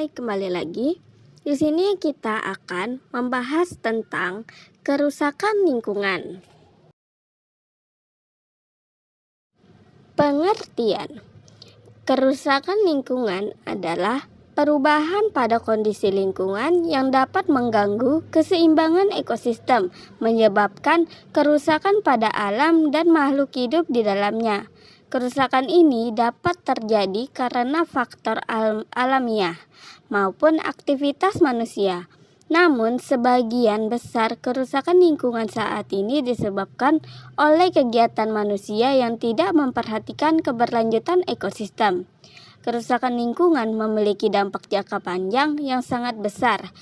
Hai, kembali lagi. Di sini kita akan membahas tentang kerusakan lingkungan. Pengertian: kerusakan lingkungan adalah perubahan pada kondisi lingkungan yang dapat mengganggu keseimbangan ekosistem, menyebabkan kerusakan pada alam dan makhluk hidup di dalamnya. Kerusakan ini dapat terjadi karena faktor alamiah maupun aktivitas manusia. Namun, sebagian besar kerusakan lingkungan saat ini disebabkan oleh kegiatan manusia yang tidak memperhatikan keberlanjutan ekosistem. Kerusakan lingkungan memiliki dampak jangka panjang yang sangat besar,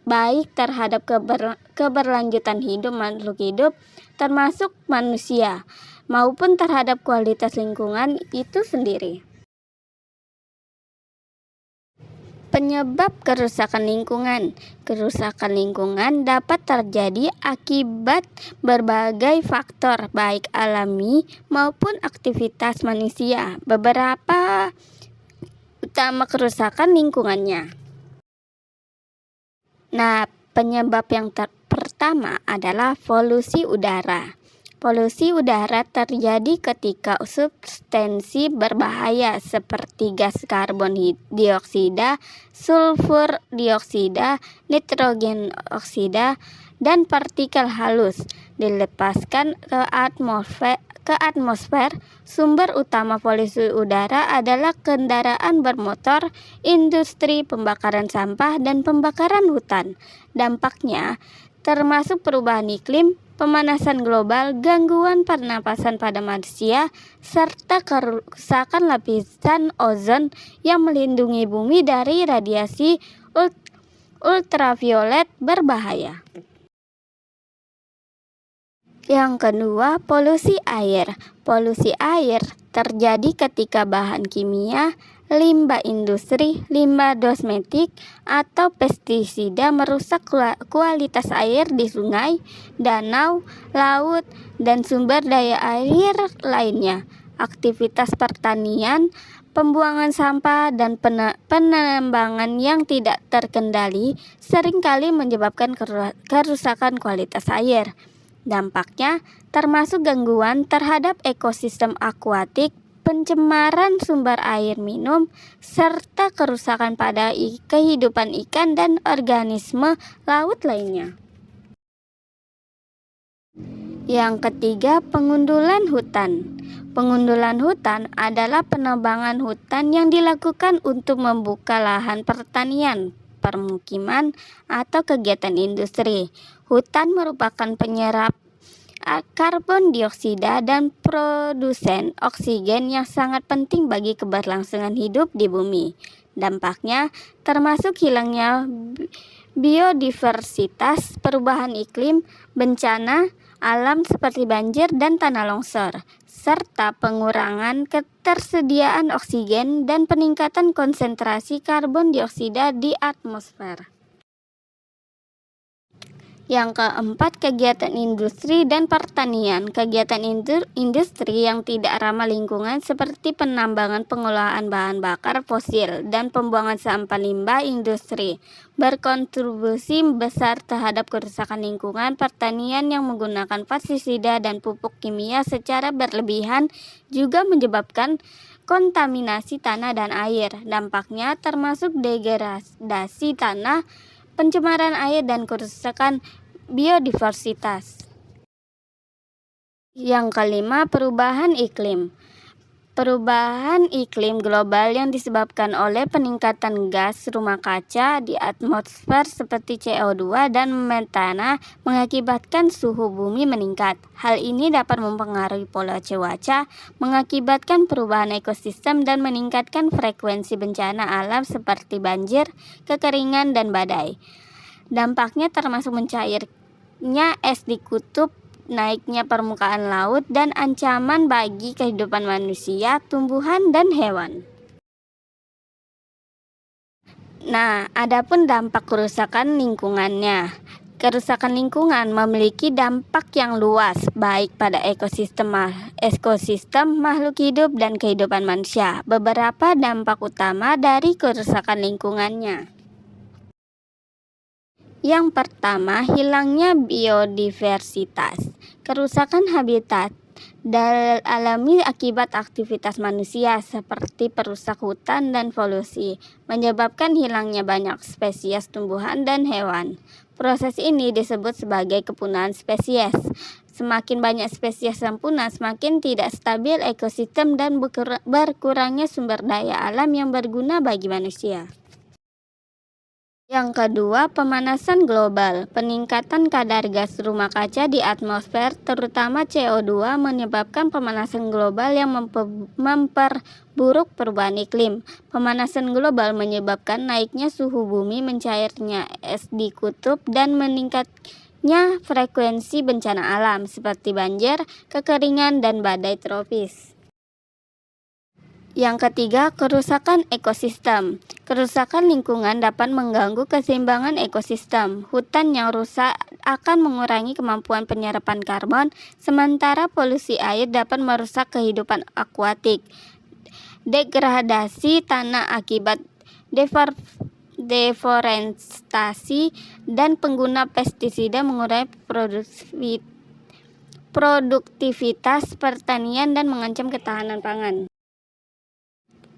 baik terhadap keberlanjutan hidup makhluk hidup, termasuk manusia, maupun terhadap kualitas lingkungan itu sendiri. Penyebab kerusakan lingkungan. Kerusakan lingkungan dapat terjadi akibat berbagai faktor, baik alami maupun aktivitas manusia. Beberapa utama kerusakan lingkungannya. Nah, penyebab yang pertama adalah polusi udara. Polusi udara terjadi ketika substansi berbahaya seperti gas karbon dioksida, sulfur dioksida, nitrogen oksida, dan partikel halus dilepaskan ke atmosfer. Sumber utama polusi udara adalah kendaraan bermotor, industri pembakaran sampah, dan pembakaran hutan. Dampaknya termasuk perubahan iklim, pemanasan global, gangguan pernapasan pada manusia, serta kerusakan lapisan ozon yang melindungi bumi dari radiasi ultraviolet berbahaya. Yang kedua, polusi air. Polusi air terjadi ketika bahan kimia, limbah industri, limbah kosmetik, atau pestisida merusak kualitas air di sungai, danau, laut, dan sumber daya air lainnya. Aktivitas pertanian, pembuangan sampah, dan penambangan yang tidak terkendali seringkali menyebabkan kerusakan kualitas air. Dampaknya termasuk gangguan terhadap ekosistem akuatik, pencemaran sumber air minum, serta kerusakan pada kehidupan ikan dan organisme laut lainnya. Yang ketiga, pengundulan hutan. Pengundulan hutan adalah penebangan hutan yang dilakukan untuk membuka lahan pertanian, permukiman, atau kegiatan industri. Hutan merupakan penyerap karbon dioksida dan produsen oksigen yang sangat penting bagi keberlangsungan hidup di bumi. Dampaknya termasuk hilangnya biodiversitas, perubahan iklim, bencana alam seperti banjir dan tanah longsor, serta pengurangan ketersediaan oksigen dan peningkatan konsentrasi karbon dioksida di atmosfer. Yang keempat, kegiatan industri dan pertanian. Kegiatan industri yang tidak ramah lingkungan seperti penambangan, pengolahan bahan bakar fosil, dan pembuangan sampah limbah industri berkontribusi besar terhadap kerusakan lingkungan. Pertanian yang menggunakan pestisida dan pupuk kimia secara berlebihan juga menyebabkan kontaminasi tanah dan air. Dampaknya termasuk degradasi tanah, pencemaran air, dan kerusakan biodiversitas. Yang kelima, perubahan iklim. Perubahan iklim global yang disebabkan oleh peningkatan gas rumah kaca di atmosfer seperti CO2 dan metana mengakibatkan suhu bumi meningkat. Hal ini dapat mempengaruhi pola cuaca, mengakibatkan perubahan ekosistem, dan meningkatkan frekuensi bencana alam seperti banjir, kekeringan, dan badai. Dampaknya termasuk mencairnya es di kutub, naiknya permukaan laut, dan ancaman bagi kehidupan manusia, tumbuhan, dan hewan. Nah, adapun dampak kerusakan lingkungannya. Kerusakan lingkungan memiliki dampak yang luas, baik pada ekosistem, makhluk hidup, dan kehidupan manusia. Beberapa dampak utama dari kerusakan lingkungannya. Yang pertama, hilangnya biodiversitas. Kerusakan habitat alami akibat aktivitas manusia seperti perusak hutan dan polusi, menyebabkan hilangnya banyak spesies tumbuhan dan hewan. Proses ini disebut sebagai kepunahan spesies. Semakin banyak spesies yang punah, semakin tidak stabil ekosistem dan berkurangnya sumber daya alam yang berguna bagi manusia. Yang kedua, pemanasan global. Peningkatan kadar gas rumah kaca di atmosfer, terutama CO2, menyebabkan pemanasan global yang memperburuk perubahan iklim. Pemanasan global menyebabkan naiknya suhu bumi, mencairnya es di kutub, dan meningkatnya frekuensi bencana alam seperti banjir, kekeringan, dan badai tropis. Yang ketiga, kerusakan ekosistem. Kerusakan lingkungan dapat mengganggu keseimbangan ekosistem. Hutan yang rusak akan mengurangi kemampuan penyerapan karbon, sementara polusi air dapat merusak kehidupan akuatik. Degradasi tanah akibat deforestasi dan pengguna pestisida mengurangi produktivitas pertanian dan mengancam ketahanan pangan.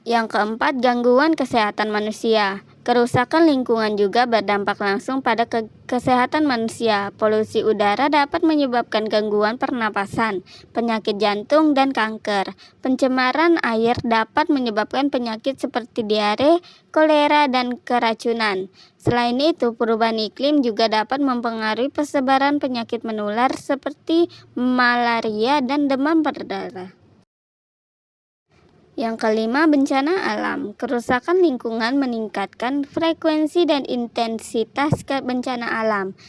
Yang keempat, gangguan kesehatan manusia. Kerusakan lingkungan juga berdampak langsung pada kesehatan manusia. Polusi udara dapat menyebabkan gangguan pernapasan, penyakit jantung, dan kanker. Pencemaran air dapat menyebabkan penyakit seperti diare, kolera, dan keracunan. Selain itu, perubahan iklim juga dapat mempengaruhi persebaran penyakit menular seperti malaria dan demam berdarah. Yang kelima, bencana alam. Kerusakan lingkungan meningkatkan frekuensi dan intensitas bencana alam.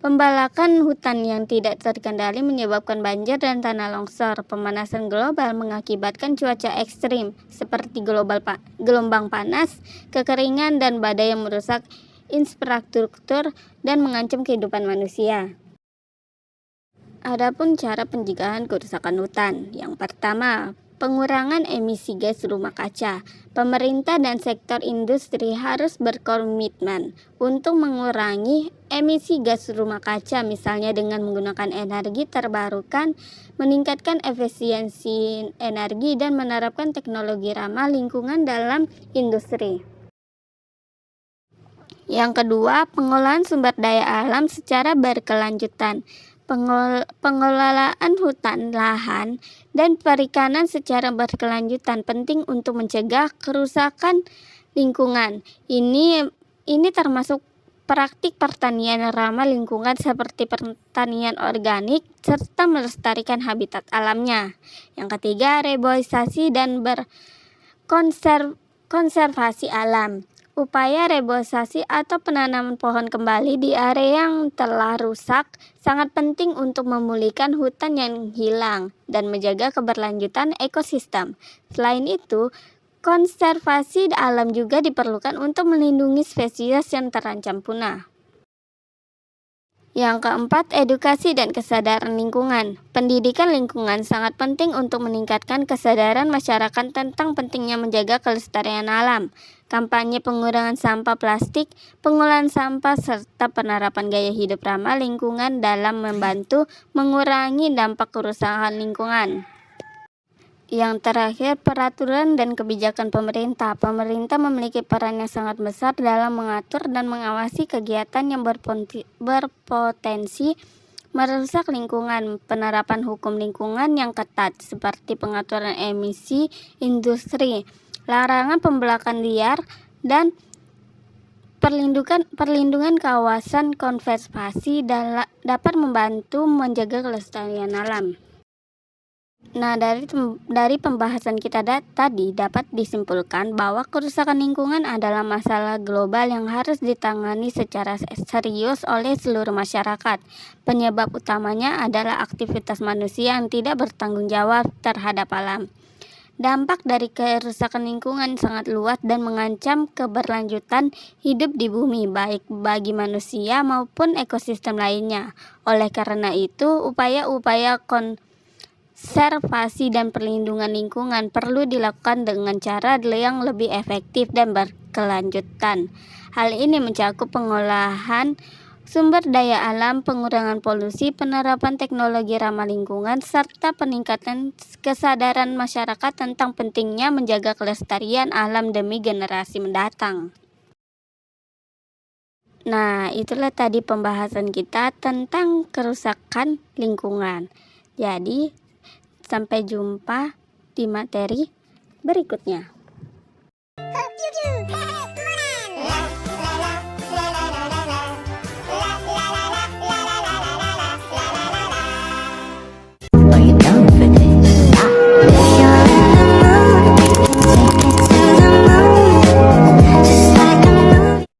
Pembalakan hutan yang tidak terkendali menyebabkan banjir dan tanah longsor. Pemanasan global mengakibatkan cuaca ekstrim seperti gelombang panas, kekeringan, dan badai yang merusak infrastruktur dan mengancam kehidupan manusia. Adapun cara pencegahan kerusakan hutan. Yang pertama, pengurangan emisi gas rumah kaca. Pemerintah dan sektor industri harus berkomitmen untuk mengurangi emisi gas rumah kaca, misalnya dengan menggunakan energi terbarukan, meningkatkan efisiensi energi, dan menerapkan teknologi ramah lingkungan dalam industri. Yang kedua, pengolahan sumber daya alam secara berkelanjutan. Pengelolaan hutan, lahan, dan perikanan secara berkelanjutan penting untuk mencegah kerusakan lingkungan. Ini termasuk praktik pertanian ramah lingkungan seperti pertanian organik serta melestarikan habitat alamnya. Yang ketiga, reboisasi dan konservasi alam. Upaya reboisasi atau penanaman pohon kembali di area yang telah rusak sangat penting untuk memulihkan hutan yang hilang dan menjaga keberlanjutan ekosistem. Selain itu, konservasi alam juga diperlukan untuk melindungi spesies yang terancam punah. Yang keempat, edukasi dan kesadaran lingkungan. Pendidikan lingkungan sangat penting untuk meningkatkan kesadaran masyarakat tentang pentingnya menjaga kelestarian alam. Kampanye pengurangan sampah plastik, pengolahan sampah, serta penerapan gaya hidup ramah lingkungan dalam membantu mengurangi dampak kerusakan lingkungan. Yang terakhir, peraturan dan kebijakan pemerintah. Pemerintah memiliki peran yang sangat besar dalam mengatur dan mengawasi kegiatan yang berpotensi merusak lingkungan. Penerapan hukum lingkungan yang ketat seperti pengaturan emisi industri, larangan pembakaran liar, dan perlindungan kawasan konservasi dapat membantu menjaga kelestarian alam. Nah, dari pembahasan kita tadi dapat disimpulkan bahwa kerusakan lingkungan adalah masalah global yang harus ditangani secara serius oleh seluruh masyarakat. Penyebab utamanya adalah aktivitas manusia yang tidak bertanggung jawab terhadap alam. Dampak dari kerusakan lingkungan sangat luas dan mengancam keberlanjutan hidup di bumi, baik bagi manusia maupun ekosistem lainnya. Oleh karena itu, upaya-upaya konservasi dan perlindungan lingkungan perlu dilakukan dengan cara yang lebih efektif dan berkelanjutan. Hal ini mencakup pengolahan sumber daya alam, pengurangan polusi, penerapan teknologi ramah lingkungan, serta peningkatan kesadaran masyarakat tentang pentingnya menjaga kelestarian alam demi generasi mendatang. Nah, itulah tadi pembahasan kita tentang kerusakan lingkungan. Jadi, sampai jumpa di materi berikutnya.